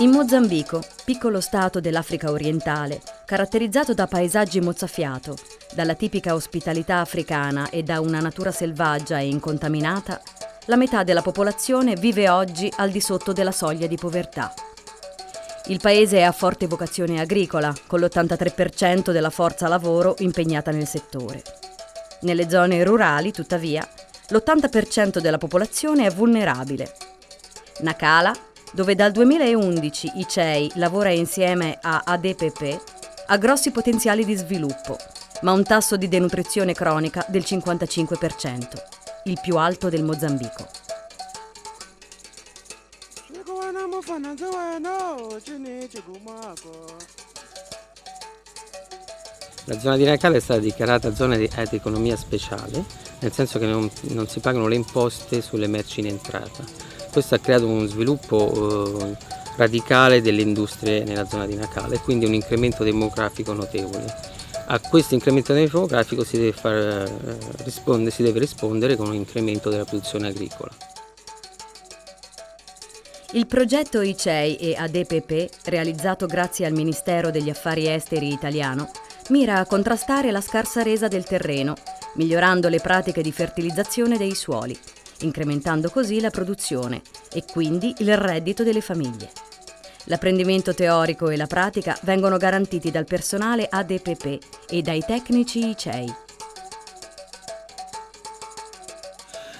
In Mozambico, piccolo stato dell'Africa orientale, caratterizzato da paesaggi mozzafiato, dalla tipica ospitalità africana e da una natura selvaggia e incontaminata, la metà della popolazione vive oggi al di sotto della soglia di povertà. Il paese è a forte vocazione agricola, con l'83% della forza lavoro impegnata nel settore. Nelle zone rurali, tuttavia, l'80% della popolazione è vulnerabile. Nacala, dove dal 2011 ICEI lavora insieme a ADPP, ha grossi potenziali di sviluppo, ma un tasso di denutrizione cronica del 55%, il più alto del Mozambico. La zona di Nacala è stata dichiarata zona ad economia speciale, nel senso che non si pagano le imposte sulle merci in entrata. Questo ha creato uno sviluppo radicale delle industrie nella zona di Nacala e quindi un incremento demografico notevole. A questo incremento demografico si deve rispondere con un incremento della produzione agricola. Il progetto ICEI e ADPP, realizzato grazie al Ministero degli Affari Esteri italiano, mira a contrastare la scarsa resa del terreno, migliorando le pratiche di fertilizzazione dei suoli, incrementando così la produzione e quindi il reddito delle famiglie. L'apprendimento teorico e la pratica vengono garantiti dal personale ADPP e dai tecnici ICEI.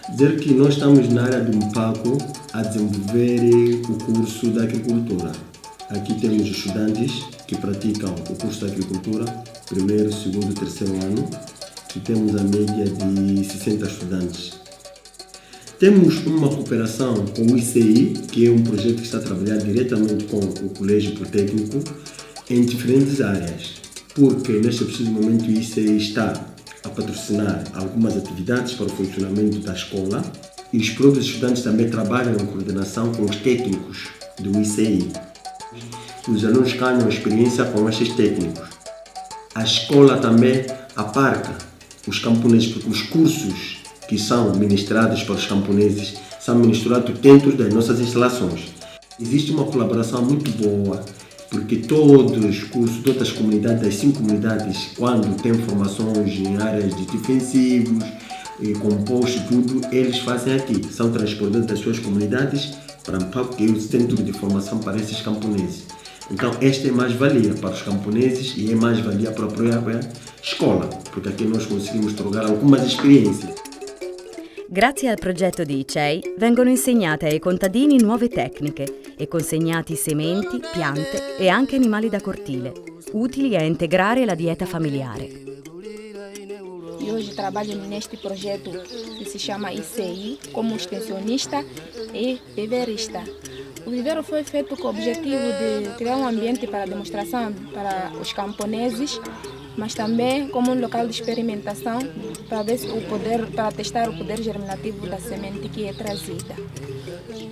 Dizer que nós estamos na área de Mpaco a desenvolver o curso da agricultura. Aqui temos estudantes que praticam o curso de agricultura, primeiro, segundo e terceiro ano, e temos a média de 60 estudantes. Temos uma cooperação com o ICI, que é um projeto que está a trabalhar diretamente com o Colégio Politécnico em diferentes áreas, porque neste preciso momento o ICI está a patrocinar algumas atividades para o funcionamento da escola e os próprios estudantes também trabalham em coordenação com os técnicos do ICI. Os alunos ganham experiência com estes técnicos. A escola também aparca os camponeses, porque os cursos que são ministrados para os camponeses são ministrados dentro das nossas instalações. Existe uma colaboração muito boa, porque todos os cursos, todas as comunidades, das 5 comunidades, quando têm formações em áreas de defensivos, composto, tudo, eles fazem aqui. São transportados das suas comunidades para Mpaco, que é o centro de formação para esses camponeses. Então, esta é mais-valia para os camponeses e é mais-valia para a própria escola, porque aqui nós conseguimos trocar algumas experiências. Grazie al progetto di ICEI vengono insegnate ai contadini nuove tecniche e consegnati sementi, piante e anche animali da cortile, utili a integrare la dieta familiare. E hoje trabalho neste projeto que se chama ICI como extensionista e viverista. O vivero foi feito com o objetivo de criar um ambiente para demonstração para os camponeses, mas também como um local de experimentação para ver para testar o poder germinativo da semente que é trazida.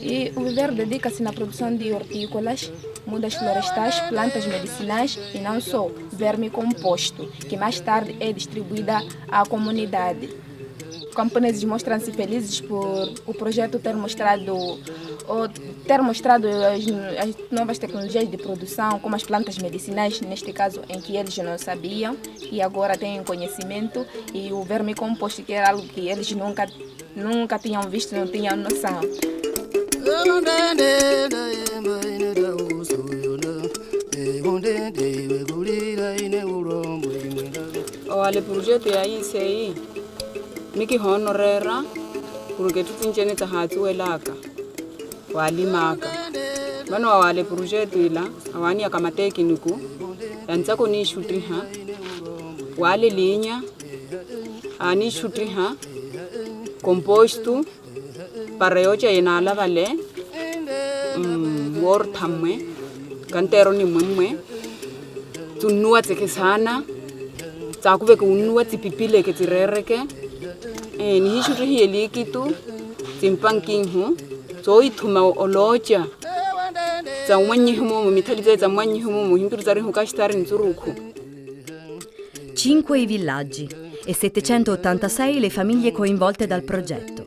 E o vivero dedica-se na produção de hortícolas, mudas florestais, plantas medicinais e não só, vermicomposto, que mais tarde é distribuída à comunidade. Os camponeses mostram-se felizes por o projeto ter mostrado as novas tecnologias de produção, como as plantas medicinais, neste caso em que eles não sabiam e agora têm conhecimento, e o vermicomposto, que era algo que eles nunca tinham visto, não tinham noção. Olha, projeto é isso aí. Miki honorera porque tutsinchene tsa hatsi welaka walimaka bano wale projet ila awani ya kama tekniku yantsako ni shutiha wale linya ani shutiha compostu para yocha inala vale wor thamme kantero ni mmwe tunua tsekesana tsakuve ku unua tsipipile ke tsirereke ni hishuti hieli kitu timpankinhu zoi thuma olocha za mwanyihumo mitalize za mwanyihumo himpiru zari hukashtari nzuruku. 5 i villaggi e 786 le famiglie coinvolte dal progetto.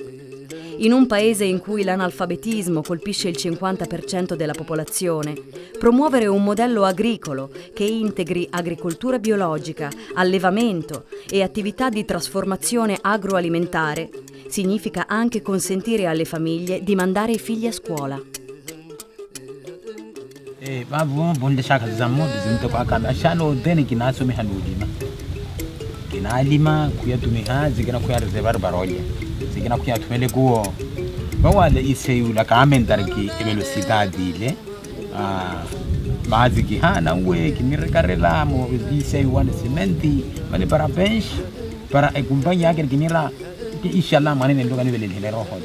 In un paese in cui l'analfabetismo colpisce il 50% della popolazione, promuovere un modello agricolo che integri agricoltura biologica, allevamento e attività di trasformazione agroalimentare significa anche consentire alle famiglie di mandare i figli a scuola. Babu bonde shaka zammo bizimto kwa kama shano deni kinaso mi hanudima kinalima kuya tumiha zikina kuya reservar barolya zikina kuya tumele kuo bawale iseyula kamendarki velocidade le maziki hana we kinirkarela mo iseu wan cementi male para bench para e compagnia che kinira inshallah manene ndo kanivele le roho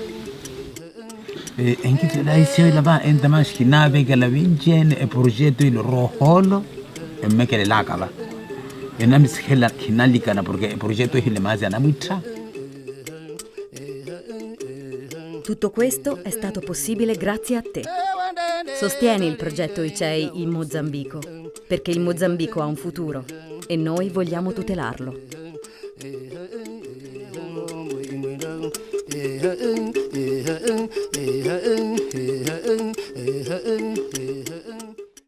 انكي لا يسوي لبا انت ماشي نابي قال بينجن بروجيتو الروحولو اما كده لا كبا انا مسخلا كنالي كان بروجيتو اللي ما زي انا مترا. Tutto questo è stato possibile grazie a te. Sostieni il progetto ICEI in Mozambico, perché il Mozambico ha un futuro e noi vogliamo tutelarlo. Yeah.